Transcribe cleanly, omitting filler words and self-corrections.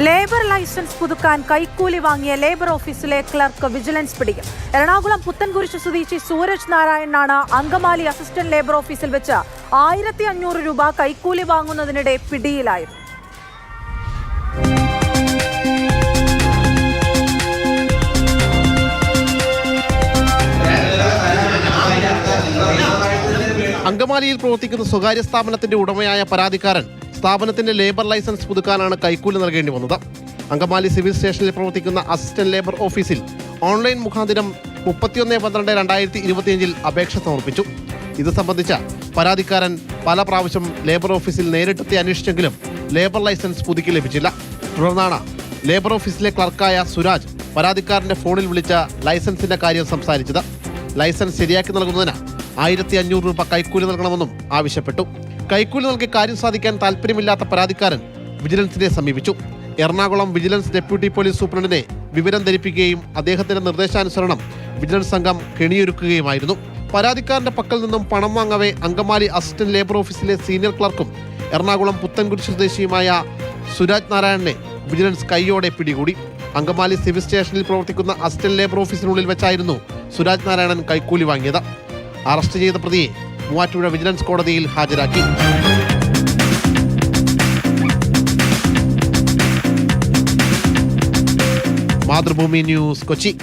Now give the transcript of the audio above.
Labour licence പുതുക്കാൻ കൈക്കൂലി വാങ്ങിയ ലേബർ ഓഫീസിലെ ക്ലർക്ക് വിജിലൻസ് പിടിക്കും. എറണാകുളം പുത്തൻകുരിശ് സ്വദേശി സൂരജ് നാരായണനാണ് അങ്കമാലി അസിസ്റ്റന്റ് ലേബർ ഓഫീസിൽ വെച്ച് 1500 രൂപ കൈക്കൂലി വാങ്ങുന്നതിനിടെ പിടിയിലായത്. അങ്കമാലിയിൽ പ്രവർത്തിക്കുന്ന സ്വകാര്യ സ്ഥാപനത്തിന്റെ ഉടമയായ പരാതിക്കാരൻ സ്ഥാപനത്തിന്റെ ലേബർ ലൈസൻസ് പുതുക്കാനാണ് കൈക്കൂലി നൽകേണ്ടി വന്നത്. അങ്കമാലി സിവിൽ സ്റ്റേഷനിൽ പ്രവർത്തിക്കുന്ന അസിസ്റ്റന്റ് ലേബർ ഓഫീസിൽ ഓൺലൈൻ മുഖാന്തരം 31/12/2025 അപേക്ഷ സമർപ്പിച്ചു. ഇത് സംബന്ധിച്ച പരാതിക്കാരൻ പല പ്രാവശ്യം ലേബർ ഓഫീസിൽ നേരിട്ടെത്തി അന്വേഷിച്ചെങ്കിലും ലേബർ ലൈസൻസ് പുതുക്കി ലഭിച്ചില്ല. തുടർന്നാണ് ലേബർ ഓഫീസിലെ ക്ലർക്കായ സുരാജ് പരാതിക്കാരന്റെ ഫോണിൽ വിളിച്ച ലൈസൻസിന്റെ കാര്യം സംസാരിച്ചത്. ലൈസൻസ് ശരിയാക്കി നൽകുന്നതിന് 1500 രൂപ കൈക്കൂലി നൽകണമെന്നും ആവശ്യപ്പെട്ടു. കൈക്കൂലി നൽകി കാര്യം സാധിക്കാൻ താല്പര്യമില്ലാത്ത പരാതിക്കാരൻ വിജിലൻസിനെ സമീപിച്ചു. എറണാകുളം വിജിലൻസ് ഡെപ്യൂട്ടി പോലീസ് സൂപ്രണ്ടിനെ വിവരം ധരിപ്പിക്കുകയും അദ്ദേഹത്തിന്റെ നിർദ്ദേശാനുസരണം വിജിലൻസ് സംഘം കെണിയൊരുക്കുകയുമായിരുന്നു. പരാതിക്കാരന്റെ പക്കൽ നിന്നും പണം വാങ്ങവേ അങ്കമാലി അസിസ്റ്റന്റ് ലേബർ ഓഫീസിലെ സീനിയർ ക്ലർക്കും എറണാകുളം പുത്തൻകുരിശ് സ്വദേശിയുമായ സുരാജ് നാരായണനെ വിജിലൻസ് കൈയോടെ പിടികൂടി. അങ്കമാലി സിവിൽ സ്റ്റേഷനിൽ പ്രവർത്തിക്കുന്ന അസിസ്റ്റന്റ് ലേബർ ഓഫീസിനുള്ളിൽ വെച്ചായിരുന്നു സുരാജ് നാരായണൻ കൈക്കൂലി വാങ്ങിയത്. അറസ്റ്റ് ചെയ്ത പ്രതിയെ മൂവാറ്റുപുഴ വിജിലൻസ് കോടതിയിൽ ഹാജരാക്കി. മാതൃഭൂമി ന്യൂസ്, കൊച്ചി.